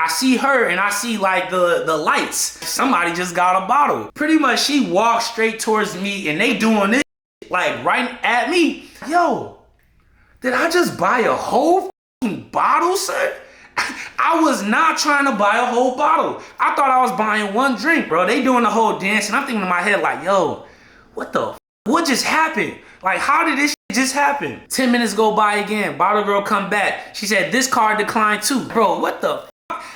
see her and I see like the lights. Somebody just got a bottle. Pretty much she walked straight towards me and they doing this like right at me. Yo, did I just buy a whole bottle, son? I was not trying to buy a whole bottle. I thought I was buying one drink, bro. They doing the whole dance and I'm thinking in my head like, yo, what just happened? Like, how did this just happen? 10 minutes go by again. Bottle girl come back. She said, this card declined too. Bro, what the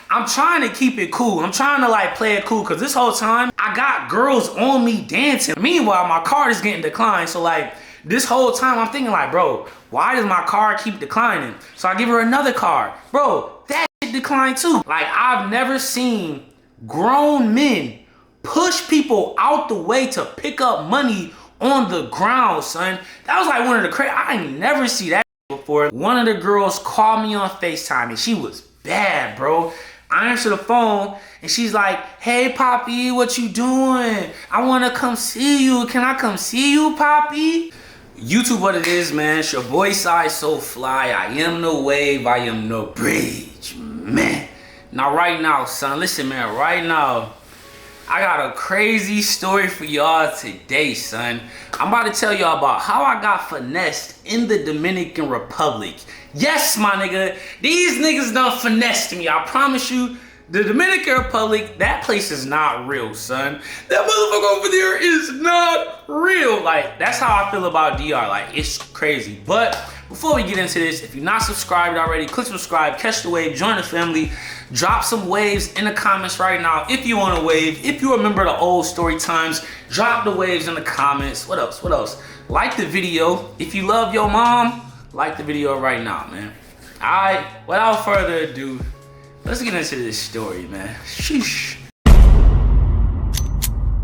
I'm trying to keep it cool. I'm trying to like play it cool because this whole time I got girls on me dancing. Meanwhile, my card is getting declined. So like this whole time I'm thinking like, bro, why does my card keep declining? So I give her another card. Bro, that shit declined too. Like I've never seen grown men push people out the way to pick up money on the ground, son. That was like one of the crazy, I ain't never see that before. One of the girls called me on FaceTime and she was bad, bro. I answer the phone and she's like, hey Poppy, what you doing? I wanna come see you. Can I come see you, Poppy? YouTube what it is, man. It's your boy Sayysooflyy. I am the wave, I am the bridge, man. Now right now, son, listen, man, right now, I got a crazy story for y'all today, son. I'm about to tell y'all about how I got finessed in the Dominican Republic. Yes, my nigga, these niggas done finessed me. I promise you, the Dominican Republic, that place is not real, son. That motherfucker over there is not real. Like, that's how I feel about DR. Like, it's crazy. But before we get into this, if you're not subscribed already, click subscribe, catch the wave, join the family. Drop some waves in the comments right now if you want a wave. If you remember the old story times, drop the waves in the comments. What else? What else? Like the video. If you love your mom, like the video right now, man. All right, without further ado, let's get into this story, man. Sheesh.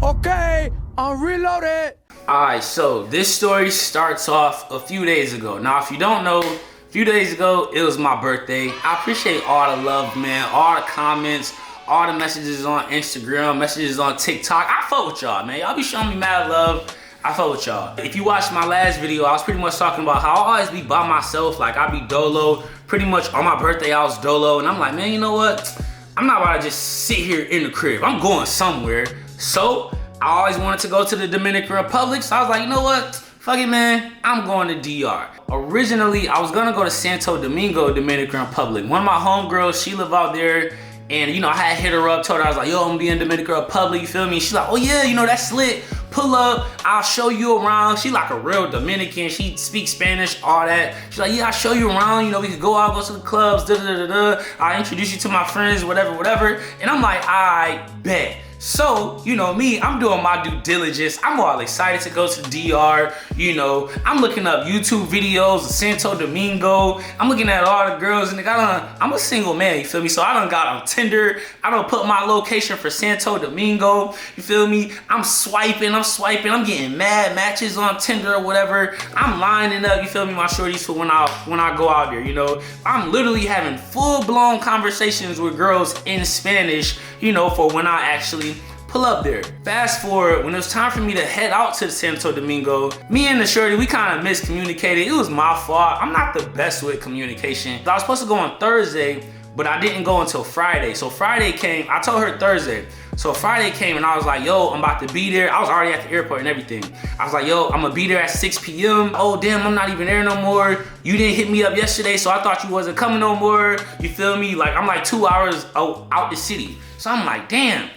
Okay, I'm reloaded. All right, so this story starts off a few days ago. Now, if you don't know, a few days ago, it was my birthday. I appreciate all the love, man, all the comments, all the messages on Instagram, messages on TikTok. I fuck with y'all, man. Y'all be showing me mad love. I fuck with y'all. If you watched my last video, I was pretty much talking about how I always be by myself. Like, I be dolo. Pretty much on my birthday, I was dolo. And I'm like, man, you know what? I'm not about to just sit here in the crib. I'm going somewhere. So, I always wanted to go to the Dominican Republic. So, I was like, you know what? Fuck it, man. I'm going to DR. Originally, I was gonna go to Santo Domingo, Dominican Republic. One of my homegirls, she live out there. And, you know, I had hit her up, told her, I was like, yo, I'm gonna be in Dominican Republic, you feel me? She's like, oh yeah, you know, that's lit. Pull up, I'll show you around. She like a real Dominican. She speaks Spanish, all that. She's like, yeah, I'll show you around. You know, we could go out, go to the clubs, da-da-da-da-da. I'll introduce you to my friends, whatever, whatever. And I'm like, I bet. So, you know me, I'm doing my due diligence. I'm all excited to go to DR, you know. I'm looking up YouTube videos of Santo Domingo. I'm looking at all the girls and I'm a single man, you feel me? So I done got on Tinder. I done put my location for Santo Domingo, you feel me? I'm swiping, I'm getting mad matches on Tinder or whatever. I'm lining up, you feel me, my shorties for when I go out there, you know. I'm literally having full-blown conversations with girls in Spanish, you know, for when I actually pull up there. Fast forward, when it was time for me to head out to Santo Domingo, me and the shorty, we kind of miscommunicated. It was my fault. I'm not the best with communication. I was supposed to go on Thursday, but I didn't go until Friday. So Friday came, I told her Thursday. So Friday came and I was like, yo, I'm about to be there. I was already at the airport and everything. I was like, yo, I'm gonna be there at 6 p.m. Oh, damn, I'm not even there no more. You didn't hit me up yesterday, so I thought you wasn't coming no more. You feel me? Like, I'm like 2 hours out the city. So I'm like, damn.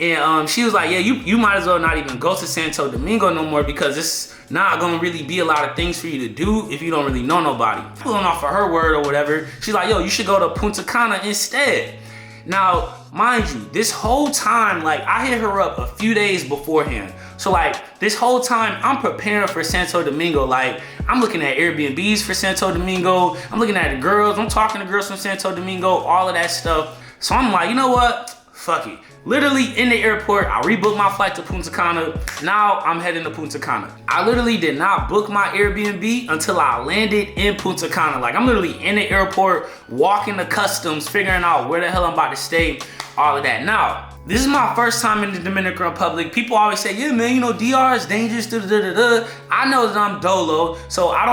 And she was like, yeah, you might as well not even go to Santo Domingo no more because it's not gonna really be a lot of things for you to do if you don't really know nobody. Pulling off of her word or whatever, she's like, yo, you should go to Punta Cana instead. Now, mind you, this whole time, like, I hit her up a few days beforehand. So, like, this whole time, I'm preparing for Santo Domingo. Like, I'm looking at Airbnbs for Santo Domingo. I'm looking at the girls. I'm talking to girls from Santo Domingo, all of that stuff. So, I'm like, you know what? Fuck it. Literally in the airport, I rebooked my flight to Punta Cana. Now I'm heading to Punta Cana. I literally did not book my Airbnb until I landed in Punta Cana. Like, I'm literally in the airport, walking the customs, figuring out where the hell I'm about to stay. all of that. Now, this is my first time in the Dominican Republic. People always say, yeah, man, you know, DR is dangerous, I know that I'm dolo, so I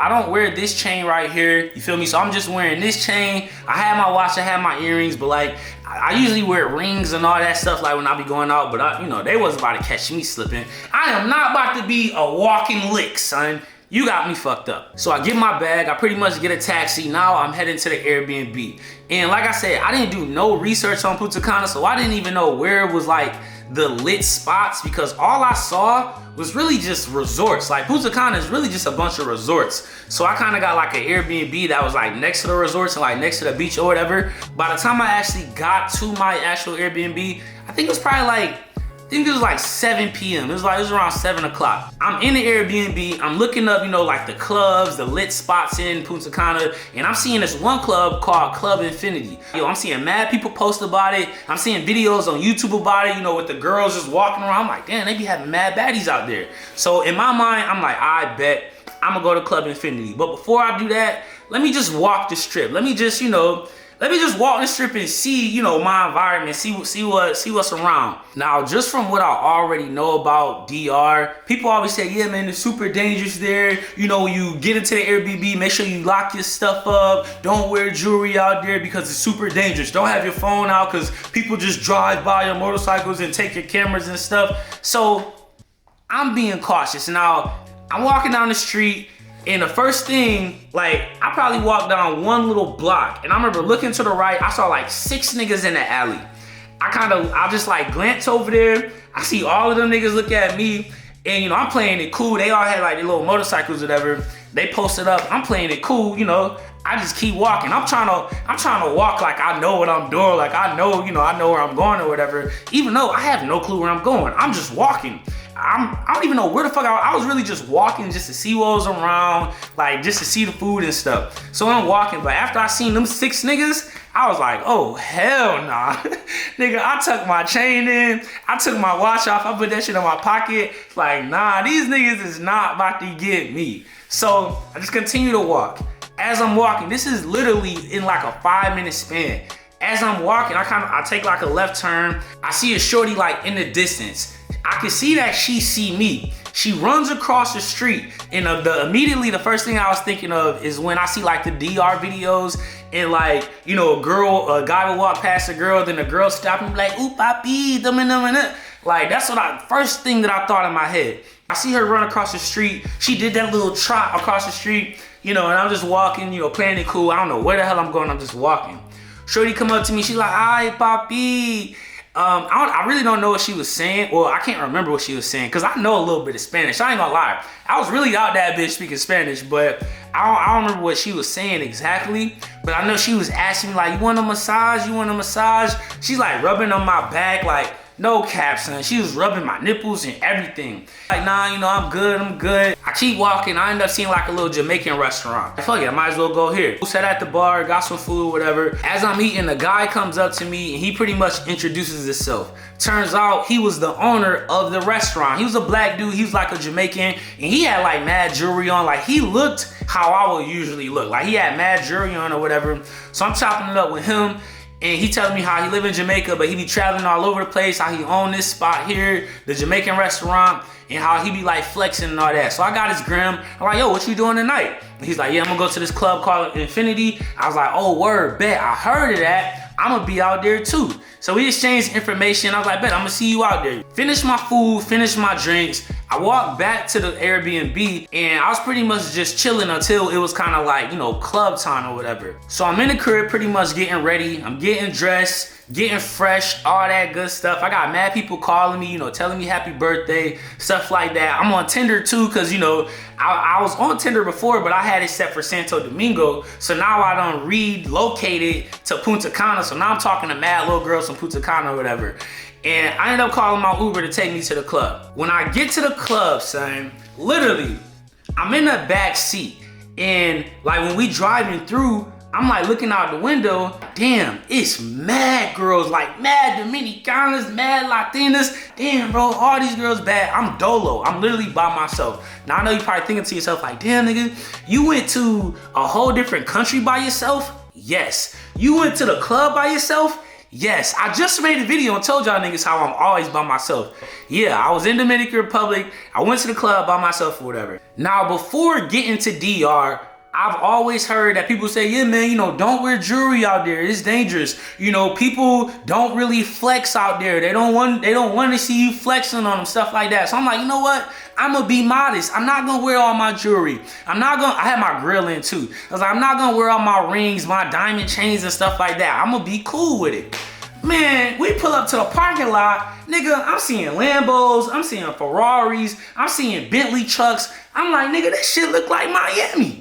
don't wear this chain right here, you feel me? So I'm just wearing this chain. I have my watch, I have my earrings, but like, I usually wear rings and all that stuff like when I be going out, but you know, they wasn't about to catch me slipping. I am not about to be a walking lick, son. You got me fucked up. So I get my bag, I pretty much get a taxi. Now I'm heading to the Airbnb. And like I said, I didn't do no research on Punta Cana, so I didn't even know where it was like the lit spots, because all I saw was really just resorts. Like Punta Cana is really just a bunch of resorts. So I kind of got like an Airbnb that was like next to the resorts and like next to the beach or whatever. By the time I actually got to my actual Airbnb, I think it was probably like, I think it was like 7 p.m. It was around 7 o'clock. I'm in the Airbnb, I'm looking up, you know, like the clubs, the lit spots in Punta Cana, and I'm seeing this one club called Club Infinity. Yo, I'm seeing mad people post about it. I'm seeing videos on YouTube about it, you know, with the girls just walking around. I'm like, damn, they be having mad baddies out there. So in my mind, I'm like, I bet I'm gonna go to Club Infinity. But before I do that, let me just walk the strip. Let me just, you know, walk the strip and see, you know, my environment, see what's around. Now, just from what I already know about DR, people always say, yeah, man, it's super dangerous there. You know, when you get into the Airbnb, make sure you lock your stuff up. Don't wear jewelry out there because it's super dangerous. Don't have your phone out because people just drive by on motorcycles and take your cameras and stuff. So I'm being cautious. Now, I'm walking down the street, and the first thing, like, I probably walked down one little block, and I remember looking to the right, I saw like 6 niggas in the alley. I just like glanced over there, I see all of them niggas look at me, and you know, I'm playing it cool. They all had like their little motorcycles or whatever. They posted up, I'm playing it cool, you know. I just keep walking. I'm trying to walk like I know what I'm doing, like I know, you know, I know where I'm going or whatever, even though I have no clue where I'm going. I'm just walking. I don't even know where the fuck I was really just walking just to see what was around, like just to see the food and stuff. So I'm walking, but after I seen them 6 niggas, I was like, oh, hell nah. Nigga, I tucked my chain in, I took my watch off, I put that shit in my pocket. Like, nah, these niggas is not about to get me. So I just continue to walk. As I'm walking, this is literally in like a 5-minute span. As I'm walking, I take like a left turn. I see a shorty like in the distance. I can see that she see me. She runs across the street, and immediately the first thing I was thinking of is when I see like the DR videos, and like, you know, a guy will walk past a girl, then the girl stop and be like, ooh, papi, like that's first thing that I thought in my head. I see her run across the street. She did that little trot across the street, you know, and I'm just walking, you know, playing it cool. I don't know where the hell I'm going, I'm just walking. Shorty come up to me, she's like, ay, papi. I really don't know what she was saying. Well, I can't remember what she was saying because I know a little bit of Spanish. I ain't gonna lie. I was really out that bitch speaking Spanish, but I don't remember what she was saying exactly. But I know she was asking me like, you want a massage? You want a massage? She's like rubbing on my back, like no cap, son. She was rubbing my nipples and everything. Like, nah, you know, I'm good. I keep walking. I end up seeing like a little Jamaican restaurant. Fuck it, I might as well go here. Sat at the bar, got some food, whatever. As I'm eating, the guy comes up to me and he pretty much introduces himself. Turns out he was the owner of the restaurant. He was a black dude. He was like a Jamaican, and he had like mad jewelry on. Like he looked how I would usually look. Like he had mad jewelry on or whatever. So I'm chopping it up with him. And he telling me how he live in Jamaica, but he be traveling all over the place, how he own this spot here, the Jamaican restaurant, and how he be like flexing and all that. So I got his gram. I'm like, yo, what you doing tonight? And he's like, yeah, I'm gonna go to this club called Infinity. I was like, oh, word, bet. I heard of that. I'm gonna be out there too. So we exchanged information. I was like, bet, I'm gonna see you out there. Finish my food, finish my drinks. I walked back to the Airbnb and I was pretty much just chilling until it was kind of like, you know, club time or whatever. So I'm in the crib pretty much getting ready. I'm getting dressed, getting fresh, all that good stuff. I got mad people calling me, you know, telling me happy birthday, stuff like that. I'm on Tinder too, cause you know, I was on Tinder before, but I had it set for Santo Domingo. So now I done relocated to Punta Cana. So now I'm talking to mad little girls from Punta Cana or whatever. And I ended up calling my Uber to take me to the club. When I get to the club, son, literally, I'm in the back seat. And like when we driving through, I'm like looking out the window, damn, it's mad girls, like mad Dominicanas, mad Latinas. Damn, bro, all these girls bad. I'm dolo, I'm literally by myself. Now I know you're probably thinking to yourself like, damn nigga, you went to a whole different country by yourself? Yes. You went to the club by yourself? Yes, I just made a video and told y'all niggas how I'm always by myself. Yeah, I was in Dominican Republic. I went to the club by myself or whatever. Now, before getting to DR, I've always heard that people say, yeah, man, you know, don't wear jewelry out there. It's dangerous. You know, people don't really flex out there. They don't want to see you flexing on them, stuff like that. So I'm like, you know what? I'm gonna be modest. I'm not gonna wear all my jewelry. I had my grill in too. I was like, I'm not gonna wear all my rings, my diamond chains and stuff like that. I'm gonna be cool with it. Man, we pull up to the parking lot, nigga, I'm seeing Lambos, I'm seeing Ferraris, I'm seeing Bentley trucks. I'm like, nigga, this shit look like Miami.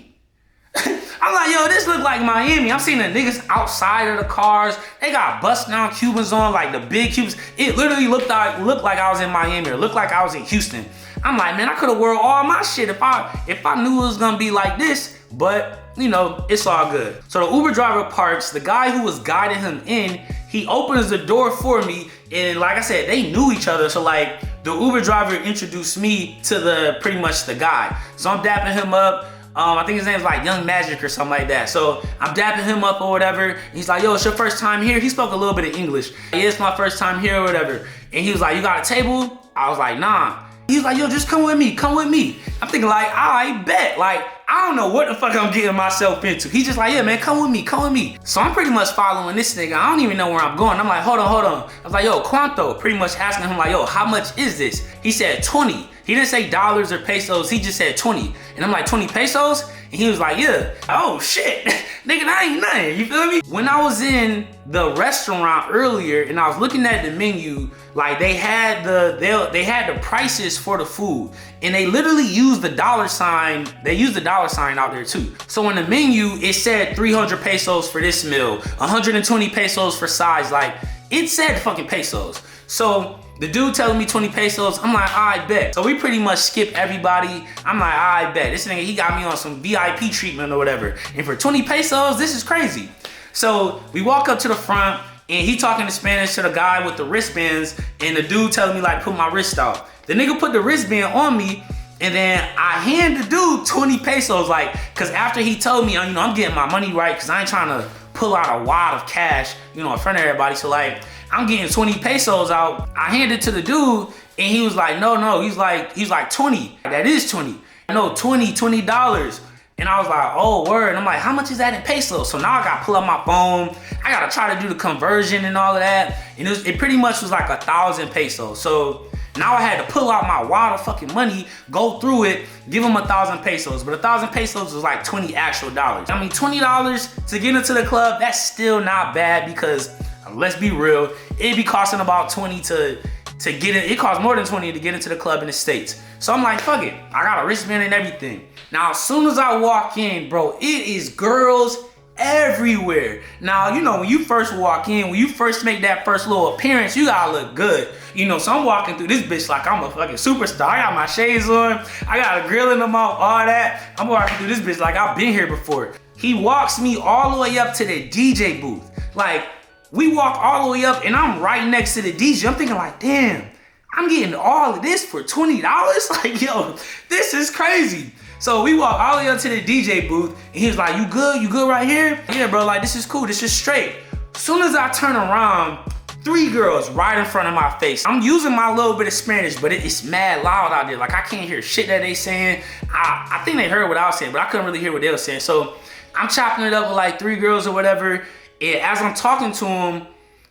I'm like, yo, this look like Miami. I'm seeing the niggas outside of the cars. They got bust down Cubans on, like the big Cubans. It literally looked like I was in Miami or looked like I was in Houston. I'm like, man, I could have worn all my shit if I knew it was gonna be like this, but you know, it's all good. So the Uber driver parks, the guy who was guiding him in, he opens the door for me, and like I said, they knew each other, so like the Uber driver introduced me to pretty much the guy. So I'm dapping him up. I think his name's like Young Magic or something like that. So I'm dapping him up or whatever. He's like, yo, it's your first time here? He spoke a little bit of English. Yeah, it's my first time here or whatever. And he was like, you got a table? I was like, nah. He was like, yo, just come with me, come with me. I'm thinking like, I bet. Like, I don't know what the fuck I'm getting myself into. He's just like, yeah, man, come with me, come with me. So I'm pretty much following this nigga. I don't even know where I'm going. I'm like, hold on. I was like, yo, ¿cuánto? Pretty much asking him like, yo, how much is this? He said 20. He didn't say dollars or pesos, he just said 20. And I'm like, 20 pesos? And he was like, yeah. Oh shit, nigga, that ain't nothing, you feel me? When I was in the restaurant earlier and I was looking at the menu, like they had the prices for the food, and they literally used the dollar sign. They used the dollar sign out there too. So in the menu, it said 300 pesos for this meal, 120 pesos for sides. Like it said fucking pesos. So the dude telling me 20 pesos, I'm like, I bet. So we pretty much skip everybody. I'm like, I bet. This nigga, he got me on some VIP treatment or whatever. And for 20 pesos, this is crazy. So we walk up to the front, and he talking in Spanish to the guy with the wristbands, and the dude telling me like, put my wrist out. The nigga put the wristband on me, and then I hand the dude 20 pesos, like, cause after he told me, you know, I'm getting my money right, cause I ain't trying to pull out a wad of cash, you know, in front of everybody. So like, I'm getting 20 pesos out. I handed it to the dude, and he was like, no, he's like 20. That is 20. No, $20. And I was like, oh, word. I'm like, how much is that in pesos? So now I gotta pull up my phone. I gotta try to do the conversion and all of that. And it pretty much was like 1,000 pesos. So now I had to pull out my wad of fucking money, go through it, give him 1,000 pesos. But 1,000 pesos was like 20 actual dollars. I mean, $20 to get into the club, that's still not bad, because let's be real, it'd be costing about 20 to get in. It costs more than 20 to get into the club in the States. So I'm like, fuck it. I got a wristband and everything. Now, as soon as I walk in, bro, it is girls everywhere. Now, you know, when you first walk in, when you first make that first little appearance, you gotta look good. You know, so I'm walking through this bitch like I'm a fucking superstar. I got my shades on, I got a grill in the mouth, all that. I'm walking through this bitch like I've been here before. He walks me all the way up to the DJ booth. Like, we walk all the way up and I'm right next to the DJ. I'm thinking like, damn, I'm getting all of this for $20? Like, yo, this is crazy. So we walk all the way up to the DJ booth, and he was like, you good? You good right here? Yeah, bro, like, this is cool, this is straight. As soon as I turn around, 3 girls right in front of my face. I'm using my little bit of Spanish, but it's mad loud out there. Like, I can't hear shit that they saying. I think they heard what I was saying, but I couldn't really hear what they were saying. So I'm chopping it up with like 3 girls or whatever, and as I'm talking to him,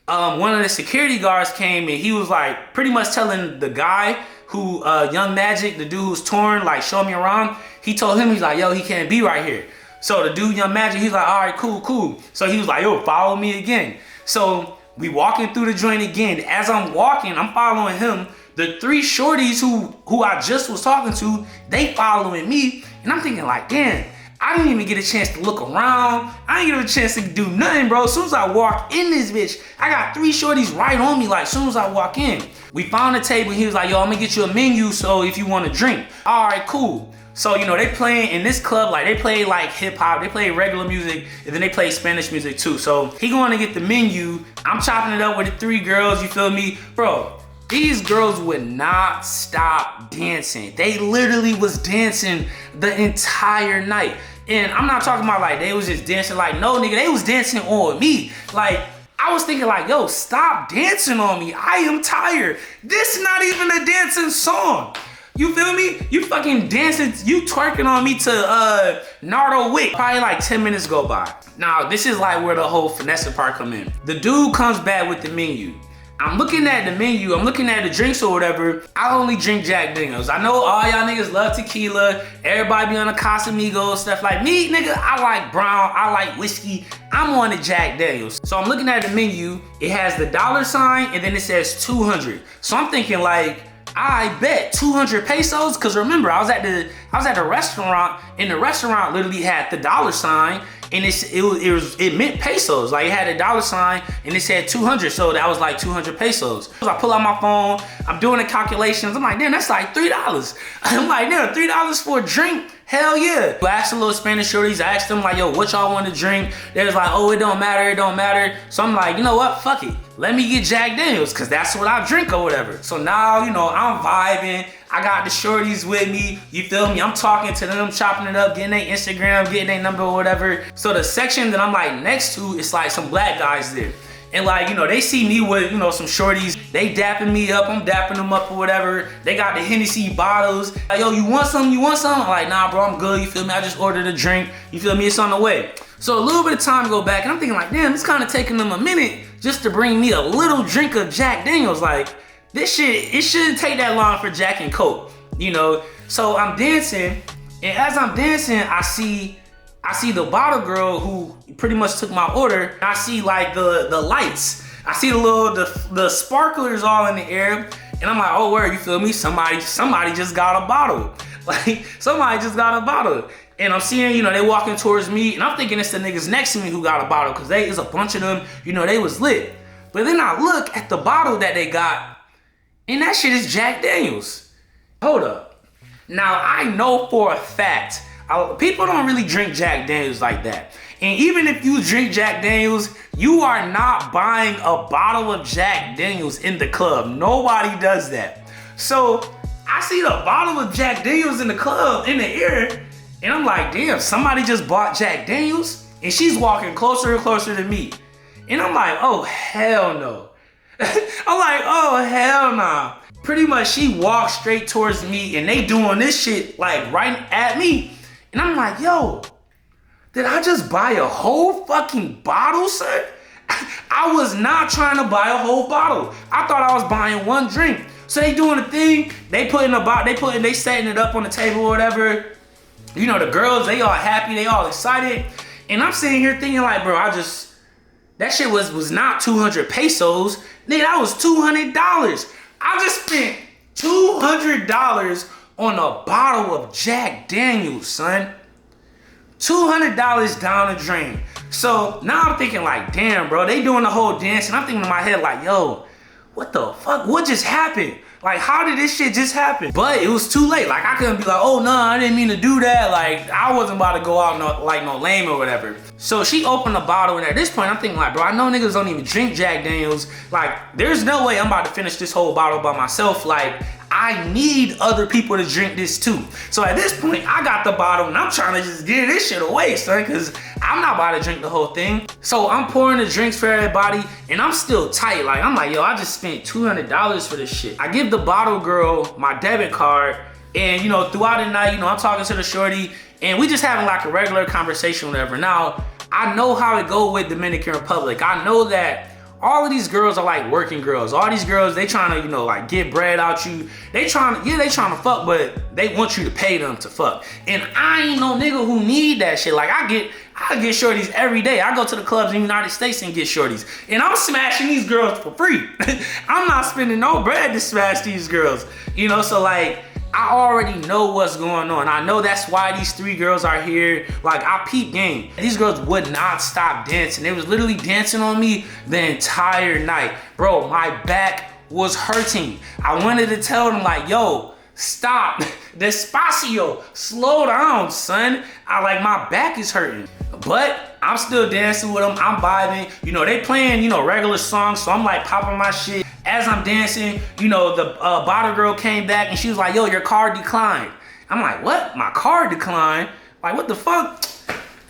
one of the security guards came, and he was like pretty much telling the guy who, Young Magic, the dude who's torn, like showing me around, he told him, he's like, yo, he can't be right here. So the dude, Young Magic, he's like, all right, cool. So he was like, yo, follow me again. So we walking through the joint again. As I'm walking, I'm following him. The 3 shorties who I just was talking to, they following me. And I'm thinking like, damn, I didn't even get a chance to look around. I didn't get a chance to do nothing, bro. As soon as I walk in this bitch, I got 3 shorties right on me, like, as soon as I walk in. We found a table, and he was like, yo, I'm gonna get you a menu, so if you want to drink. All right, cool. So, you know, they playing in this club, like, they play like hip hop, they play regular music, and then they play Spanish music too. So he going to get the menu. I'm chopping it up with the 3 girls, you feel me? Bro, these girls would not stop dancing. They literally was dancing the entire night. And I'm not talking about like they was just dancing like, no, nigga, they was dancing on me. Like, I was thinking like, yo, stop dancing on me. I am tired. This is not even a dancing song. You feel me? You fucking dancing, you twerking on me to Nardo Wick. Probably like 10 minutes go by. Now, this is like where the whole finesse part come in. The dude comes back with the menu. I'm looking at the menu, I'm looking at the drinks or whatever. I only drink Jack Daniels. I know all y'all niggas love tequila. Everybody be on the Casamigos, stuff like me, nigga. I like brown, I like whiskey. I'm on the Jack Daniels. So I'm looking at the menu. It has the $ and then it says 200. So I'm thinking like, I bet 200 pesos. Cause remember, I was at the restaurant and the restaurant literally had the $ and it meant pesos. Like it had a $ and it said 200, so that was like 200 pesos. So I pull out my phone, I'm doing the calculations. I'm like, damn, that's like $3. I'm like, damn, $3 for a drink? Hell yeah. I asked the little Spanish shorties, I asked them like, yo, what y'all want to drink? They was like, oh, it don't matter, it don't matter. So I'm like, you know what, fuck it. Let me get Jack Daniels, cause that's what I drink or whatever. So now, you know, I'm vibing. I got the shorties with me, you feel me? I'm talking to them, chopping it up, getting their Instagram, getting their number or whatever. So the section that I'm like next to, it's like some black guys there. And like, you know, they see me with, you know, some shorties. They dapping me up, I'm dapping them up or whatever. They got the Hennessy bottles. Like, yo, you want some? You want some? I'm like, nah, bro, I'm good, you feel me? I just ordered a drink, you feel me? It's on the way. So a little bit of time go back and I'm thinking like, damn, it's kind of taking them a minute just to bring me a little drink of Jack Daniels. Like, this shit, it shouldn't take that long for Jack and Coke, you know? So I'm dancing, and as I'm dancing, I see the bottle girl who pretty much took my order. I see like the lights. I see the sparklers all in the air, and I'm like, oh, where, you feel me? Somebody just got a bottle. Like, somebody just got a bottle. And I'm seeing, you know, they walking towards me, and I'm thinking it's the niggas next to me who got a bottle, cause there's a bunch of them, you know, they was lit. But then I look at the bottle that they got, and that shit is Jack Daniels. Hold up. Now, I know for a fact, people don't really drink Jack Daniels like that. And even if you drink Jack Daniels, you are not buying a bottle of Jack Daniels in the club. Nobody does that. So I see the bottle of Jack Daniels in the club, in the air, and I'm like, damn, somebody just bought Jack Daniels? And she's walking closer and closer to me. And I'm like, oh, hell no. I'm like, oh, hell nah. Pretty much she walked straight towards me and they doing this shit like right at me. And I'm like, yo, did I just buy a whole fucking bottle, sir? I was not trying to buy a whole bottle. I thought I was buying one drink. So they doing the thing, they setting it up on the table or whatever. You know, the girls, they all happy, they all excited. And I'm sitting here thinking like, bro, that shit was not 200 pesos. Nigga, that was $200. I just spent $200 on a bottle of Jack Daniels, son. $200 down the drain. So now I'm thinking like, damn, bro, they doing the whole dance, and I'm thinking in my head like, yo, what the fuck? What just happened? Like, how did this shit just happen? But it was too late. Like, I couldn't be like, oh, no, I didn't mean to do that. Like, I wasn't about to go out no lame or whatever. So she opened the bottle, and at this point, I'm thinking like, bro, I know niggas don't even drink Jack Daniels. Like, there's no way I'm about to finish this whole bottle by myself. Like, I need other people to drink this too. So at this point, I got the bottle and I'm trying to just get this shit away, son, because I'm not about to drink the whole thing. So I'm pouring the drinks for everybody and I'm still tight. Like, I'm like, yo, I just spent $200 for this shit. I give the bottle girl my debit card, and, you know, throughout the night, you know, I'm talking to the shorty and we just having like a regular conversation or whatever. Now, I know how it go with Dominican Republic. I know that all of these girls are like working girls. All these girls, they trying to, you know, like get bread out you. They trying to fuck, but they want you to pay them to fuck. And I ain't no nigga who need that shit. Like, I get shorties every day. I go to the clubs in the United States and get shorties. And I'm smashing these girls for free. I'm not spending no bread to smash these girls. You know, so like, I already know what's going on. I know that's why these three girls are here. Like, I peep game. These girls would not stop dancing. They was literally dancing on me the entire night. Bro, my back was hurting. I wanted to tell them like, yo, stop. Despacio, slow down, son. My back is hurting. But I'm still dancing with them. I'm vibing. You know, they playing, you know, regular songs. So I'm like popping my shit. As I'm dancing, you know, the bottle girl came back and she was like, yo, your card declined. I'm like, what? My card declined? Like, what the fuck?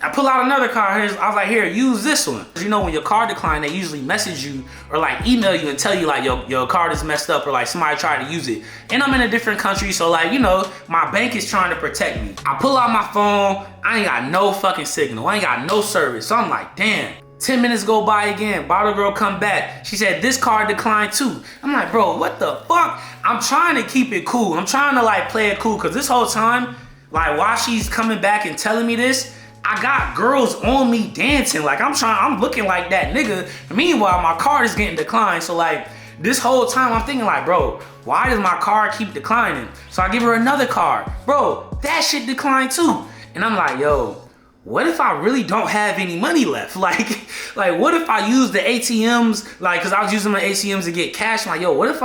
I pull out another card. I was like, here, use this one. You know, when your card decline, they usually message you or like email you and tell you like your card is messed up or like somebody tried to use it. And I'm in a different country, so like, you know, my bank is trying to protect me. I pull out my phone, I ain't got no fucking signal. I ain't got no service. So I'm like, damn. 10 minutes go by again, bottle girl come back. She said, this card declined too. I'm like, bro, what the fuck? I'm trying to keep it cool. I'm trying to like play it cool, cause this whole time, like while she's coming back and telling me this, I got girls on me dancing. Like I'm looking like that nigga. Meanwhile, my card is getting declined. So like this whole time I'm thinking like, bro, why does my card keep declining? So I give her another card. Bro, that shit declined too. And I'm like, yo, what if I really don't have any money left? Like what if I use the ATMs? Like, cause I was using my ATMs to get cash. I'm like, yo, what if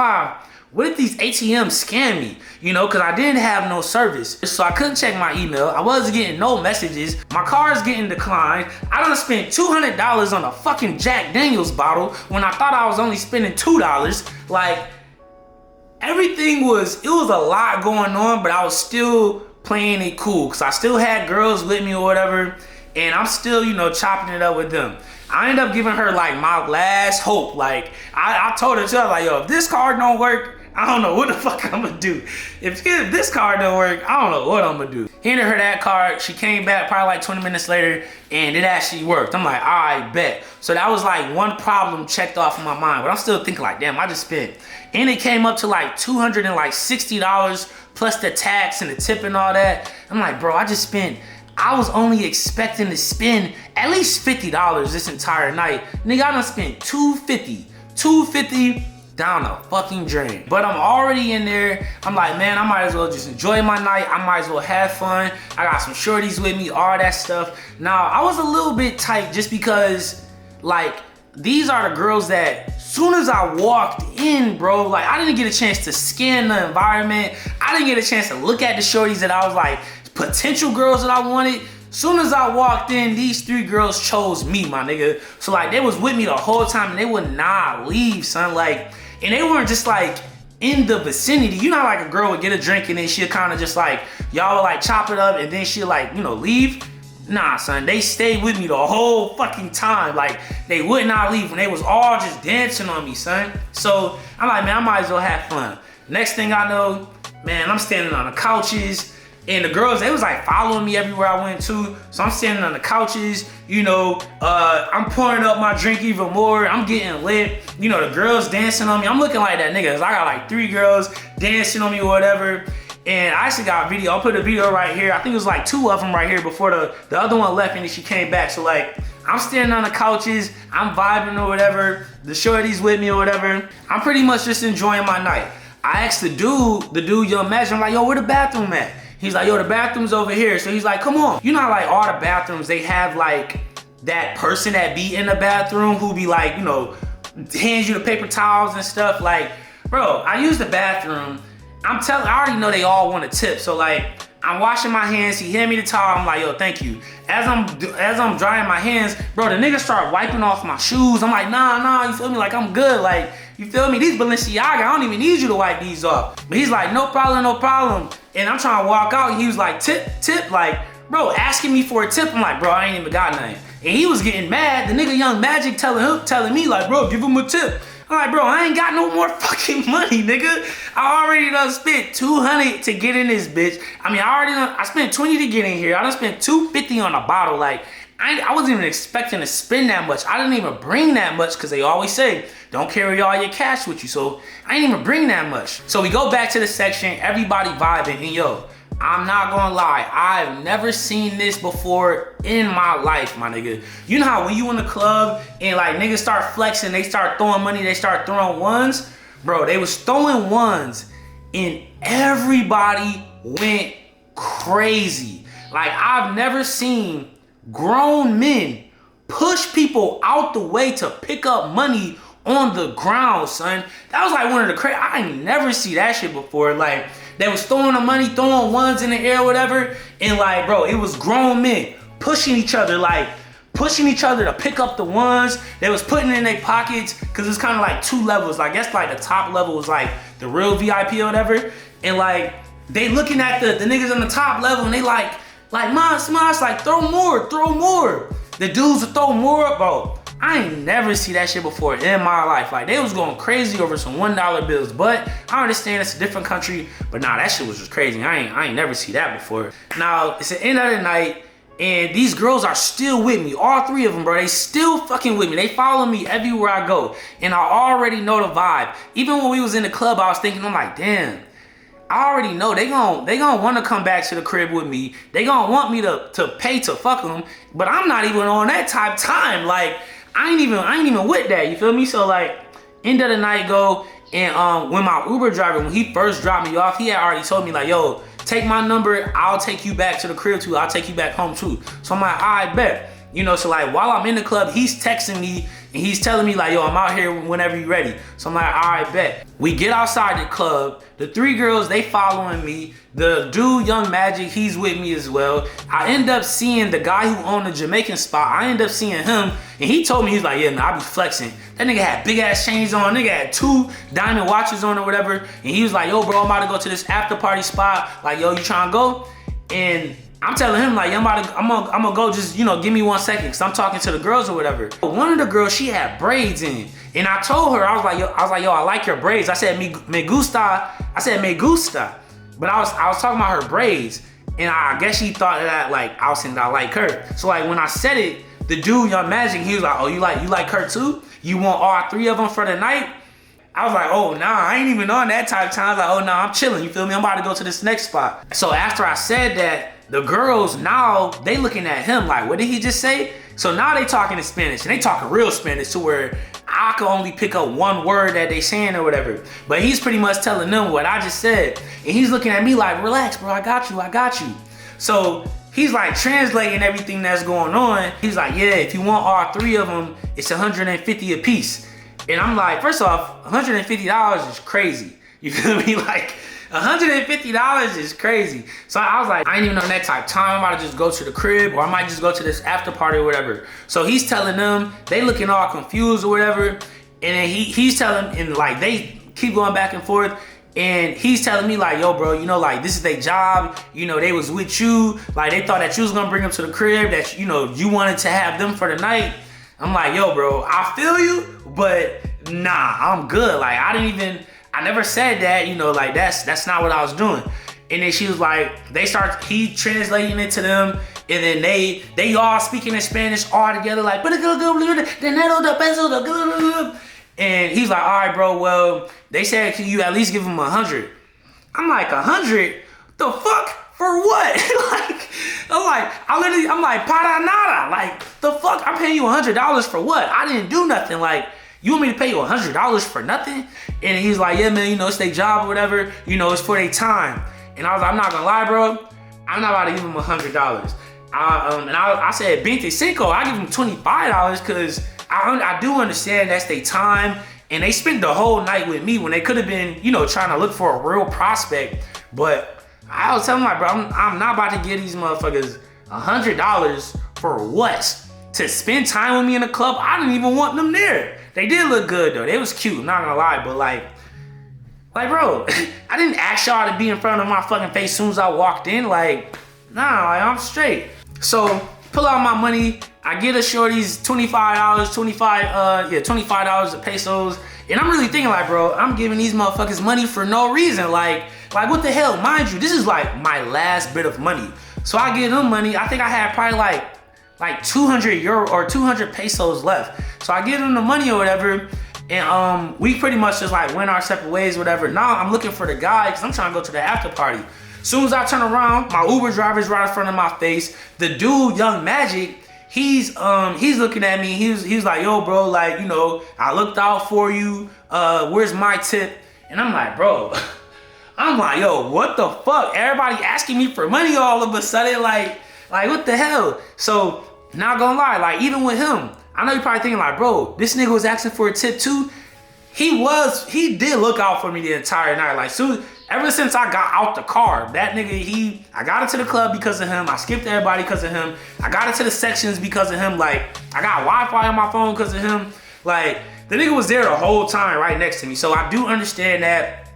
these ATMs scam me? You know, cause I didn't have no service. So I couldn't check my email. I wasn't getting no messages. My car's getting declined. I done spent $200 on a fucking Jack Daniels bottle when I thought I was only spending $2. Like, everything it was a lot going on, but I was still playing it cool. Cause I still had girls with me or whatever. And I'm still, you know, chopping it up with them. I ended up giving her like my last hope. Like, I told her, like, yo, if this card don't work, I don't know what the fuck I'm gonna do. If this card don't work, I don't know what I'm gonna do. Handed her that card. She came back probably like 20 minutes later and it actually worked. I'm like, all right, bet. So that was like one problem checked off in my mind, but I'm still thinking like, damn, I just spent. And it came up to like $260 plus the tax and the tip and all that. I'm like, bro, I just spent. I was only expecting to spend at least $50 this entire night. Nigga, I done spent $250 down the fucking drain. But I'm already in there. I'm like, man, I might as well just enjoy my night. I might as well have fun. I got some shorties with me, all that stuff. Now, I was a little bit tight just because, like, these are the girls that soon as I walked in, bro, like, I didn't get a chance to scan the environment. I didn't get a chance to look at the shorties that I was like, potential girls that I wanted. Soon as I walked in, these 3 girls chose me, my nigga. So like, they was with me the whole time and they would not leave, son. Like, and they weren't just like in the vicinity. You know, like a girl would get a drink and then she'll kind of just like, y'all would like chop it up and then she'll like, you know, leave. Nah, son, they stayed with me the whole fucking time. Like, they would not leave and they was all just dancing on me, son. So I'm like, man, I might as well have fun. Next thing I know, man, I'm standing on the couches. And the girls, they was like following me everywhere I went to. So I'm standing on the couches, you know, I'm pouring up my drink even more. I'm getting lit. You know, the girls dancing on me. I'm looking like that nigga. I got like 3 girls dancing on me or whatever. And I actually got a video. I'll put a video right here. I think it was like 2 of them right here before the other one left and then she came back. So like, I'm standing on the couches. I'm vibing or whatever. The shorties with me or whatever. I'm pretty much just enjoying my night. I asked the dude, Young Magic, I'm like, yo, where the bathroom at? He's like, yo, the bathroom's over here. So he's like, come on. You know how like all the bathrooms, they have like that person that be in the bathroom who be like, you know, hands you the paper towels and stuff. Like, bro, I use the bathroom. I already know they all want a tip. So like, I'm washing my hands. He hand me the towel. I'm like, yo, thank you. As I'm drying my hands, bro, the nigga start wiping off my shoes. I'm like, nah, you feel me? Like, I'm good. Like, you feel me? These Balenciaga, I don't even need you to wipe these off. But he's like, no problem. And I'm trying to walk out, and he was like, tip, like, bro, asking me for a tip. I'm like, bro, I ain't even got nothing. And he was getting mad. The nigga Young Magic telling me like, bro, give him a tip. I'm like, bro, I ain't got no more fucking money, nigga. I already done spent $200 to get in this bitch. I mean, I spent $20 to get in here. I done spent $250 on a bottle. Like, I wasn't even expecting to spend that much. I didn't even bring that much because they always say, don't carry all your cash with you. So I didn't even bring that much. So we go back to the section, everybody vibing, and yo, I'm not gonna lie, I've never seen this before in my life, my nigga. You know how when you in the club and like niggas start flexing, they start throwing money, they start throwing ones? Bro, they was throwing ones and everybody went crazy. Like, I've never seen grown men push people out the way to pick up money on the ground, son. That was like one of the crazy, I ain't never see that shit before. Like, they was throwing the money, throwing ones in the air, whatever. And like, bro, it was grown men pushing each other, like pushing each other to pick up the ones. They was putting it in their pockets, cause it's kind of like 2 levels. I guess like the top level was like the real VIP or whatever. And like, they looking at the niggas on the top level and they like, Like, Smosh, like, throw more. The dudes would throw more, bro. I ain't never see that shit before in my life. Like, they was going crazy over some $1 bills. But I understand it's a different country. But nah, that shit was just crazy. I ain't never see that before. Now, it's the end of the night. And these girls are still with me. All three of them, bro. They still fucking with me. They follow me everywhere I go. And I already know the vibe. Even when we was in the club, I was thinking, I'm like, damn. I already know they gon' want to come back to the crib with me. They gon' want me to pay to fuck them. But I'm not even on that type of time. Like, I ain't even with that. You feel me? So like, end of the night go. And when my Uber driver, when he first dropped me off, he had already told me like, yo, take my number, I'll take you back to the crib too. I'll take you back home too. So I'm like, I bet. You know, so like while I'm in the club, he's texting me and he's telling me like, yo, I'm out here whenever you're ready. So I'm like, all right, bet. We get outside the club. The three girls, they following me. The dude, Young Magic, he's with me as well. I end up seeing the guy who owned the Jamaican spot. I end up seeing him and he told me, he's like, yeah, nah, I be flexing. That nigga had big ass chains on. Nigga had 2 diamond watches on or whatever. And he was like, yo, bro, I'm about to go to this after party spot. Like, yo, you trying to go? And I'm telling him like, I'm gonna go, just, you know, give me 1 second, cause I'm talking to the girls or whatever. One of the girls, she had braids in, and I told her, I was like, yo, I like your braids. I said, me gusta. I said, me gusta. But I was talking about her braids, and I guess she thought that like I was saying that I like her. So like when I said it, the dude, Young Magic, he was like, oh, you like her too? You want all 3 of them for the night? I was like, oh, nah, I ain't even on that type of time. I was like, oh, nah, I'm chilling, you feel me? I'm about to go to this next spot. So after I said that, the girls, now they looking at him like, what did he just say? So now they talking in Spanish, and they talking real Spanish to where I can only pick up 1 word that they saying or whatever. But he's pretty much telling them what I just said. And he's looking at me like, relax, bro, I got you. So he's like translating everything that's going on. He's like, yeah, if you want all 3 of them, it's 150 a piece. And I'm like, first off, $150 is crazy. You feel me? Like, $150 is crazy. So I was like, I ain't even on that type of time. I'm about to just go to the crib, or I might just go to this after party or whatever. So he's telling them, they looking all confused or whatever. And then he's telling, and like they keep going back and forth. And he's telling me like, yo, bro, you know, like this is their job. You know, they was with you. Like they thought that you was gonna bring them to the crib, that, you know, you wanted to have them for the night. I'm like, yo, bro, I feel you, but nah, I'm good. Like I never said that, you know, like that's not what I was doing. And then she was like, he translating it to them, and then they all speaking in Spanish all together, like, and he's like, all right, bro, well, they said, can you at least give him 100? I'm like, 100? The fuck? For what? I'm like, para nada. Like, the fuck? I'm paying you $100 for what? I didn't do nothing. Like, you want me to pay you $100 for nothing? And he's like, yeah, man, you know, it's their job or whatever. You know, it's for their time. And I was like, I'm not gonna lie, bro. I'm not about to give him $100. And I said, 25, I give him $25 because I do understand that's their time. And they spent the whole night with me when they could have been, you know, trying to look for a real prospect. But I was telling my bro, I'm not about to give these motherfuckers $100 for what? To spend time with me in the club? I didn't even want them there. They did look good though. They was cute, I'm not gonna lie, but like bro, I didn't ask y'all to be in front of my fucking face as soon as I walked in. Like, nah, like, I'm straight. So pull out my money. I get a shorties $25 of pesos. And I'm really thinking like, bro, I'm giving these motherfuckers money for no reason. Like what the hell? Mind you, this is like my last bit of money. So I give them money. I think I had probably like 200 euro or 200 pesos left. So I give them the money or whatever. And we pretty much just like went our separate ways, whatever. Now I'm looking for the guy because I'm trying to go to the after party. Soon as I turn around, my Uber driver's right in front of my face. The dude, Young Magic, he's looking at me. He's like, yo, bro, like, you know, I looked out for you. Where's my tip? And I'm like, bro, I'm like, yo, what the fuck? Everybody asking me for money all of a sudden, like what the hell? So, not gonna lie, like even with him, I know you're probably thinking like, bro, this nigga was asking for a tip too. He did look out for me the entire night. Like ever since I got out the car, that nigga, I got into the club because of him. I skipped everybody because of him. I got into the sections because of him. Like, I got Wi-Fi on my phone because of him. Like, the nigga was there the whole time right next to me. So I do understand that,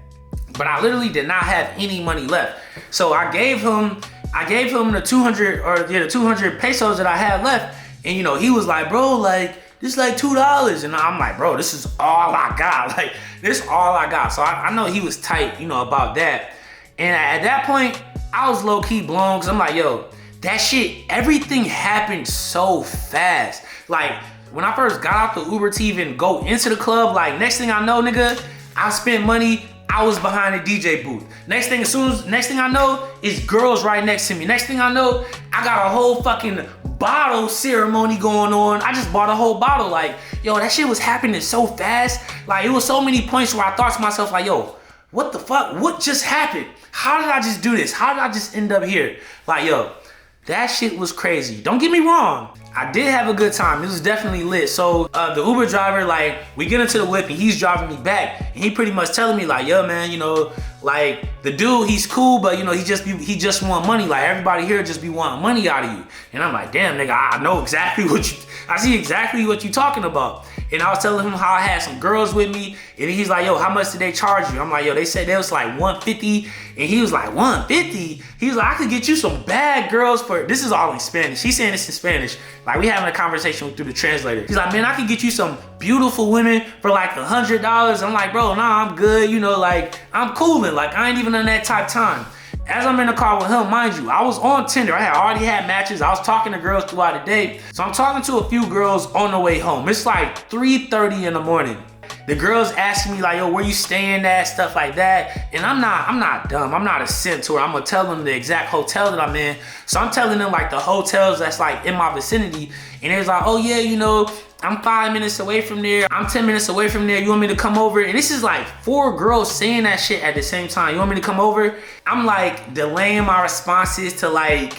but I literally did not have any money left. So I gave him, I gave him the 200 the 200 pesos that I had left, and you know, he was like, bro, like, this is like $2. And I'm like, bro, this is all I got. Like, this is all I got. So I know he was tight, you know, about that. And at that point, I was low-key blown, because I'm like, yo, that shit, everything happened so fast. Like, when I first got out the Uber to even go into the club, like, next thing I know, nigga, I spent money, I was behind the DJ booth. Next thing I know, is girls right next to me. Next thing I know, I got a whole fucking bottle ceremony going on. I just bought a whole bottle. Like, yo, that shit was happening so fast. Like, it was so many points where I thought to myself, like, yo, what the fuck? What just happened? How did I just do this? How did I just end up here? Like, yo, that shit was crazy. Don't get me wrong, I did have a good time. It was definitely lit. So the Uber driver, like, we get into the whip and he's driving me back, and he pretty much telling me like, yo, man, you know, like, the dude, he's cool, but you know, he just want money. Like, everybody here just be wanting money out of you. And I'm like, damn, nigga, I see exactly what you talking about. And I was telling him how I had some girls with me, and he's like, yo, how much did they charge you? I'm like, yo, they said they was like 150, and he was like, 150? He was like, I could get you some bad girls for, this is all in Spanish. He's saying this in Spanish. Like, we having a conversation through the translator. He's like, man, I could get you some beautiful women for like $100. I'm like, bro, nah, I'm good. You know, like, I'm coolin'. Like, I ain't even on that type time. As I'm in the car with him, mind you, I was on Tinder. I had already had matches. I was talking to girls throughout the day. So I'm talking to a few girls on the way home. It's like 3:30 in the morning. The girls asking me like, yo, where you staying at, stuff like that. And I'm not dumb. I'm not a simp to her. I'm gonna tell them the exact hotel that I'm in. So I'm telling them like the hotels that's like in my vicinity. And they're like, oh yeah, you know, I'm 5 minutes away from there. I'm 10 minutes away from there. You want me to come over? And this is like 4 girls saying that shit at the same time. You want me to come over? I'm like delaying my responses to like,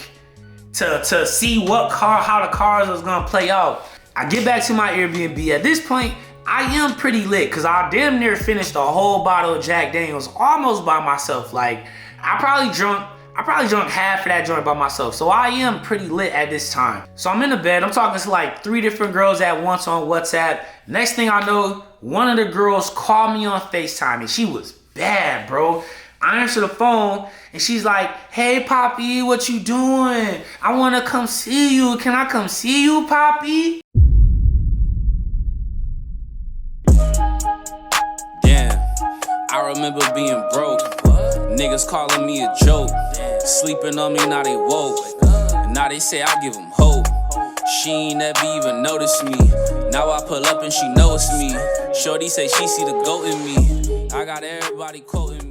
to see how the cars was gonna play out. I get back to my Airbnb. At this point, I am pretty lit, because I damn near finished a whole bottle of Jack Daniels almost by myself. Like, I probably drunk half of that joint by myself. So I am pretty lit at this time. So I'm in the bed. I'm talking to like 3 different girls at once on WhatsApp. Next thing I know, one of the girls called me on FaceTime, and she was bad, bro. I answer the phone, and she's like, hey, Poppy, what you doing? I want to come see you. Can I come see you, Poppy? Damn, I remember being broke. Niggas calling me a joke. Sleeping on me, now they woke. And now they say I give them hope. She ain't never even noticed me. Now I pull up and she knows me. Shorty say she see the goat in me. I got everybody quoting me.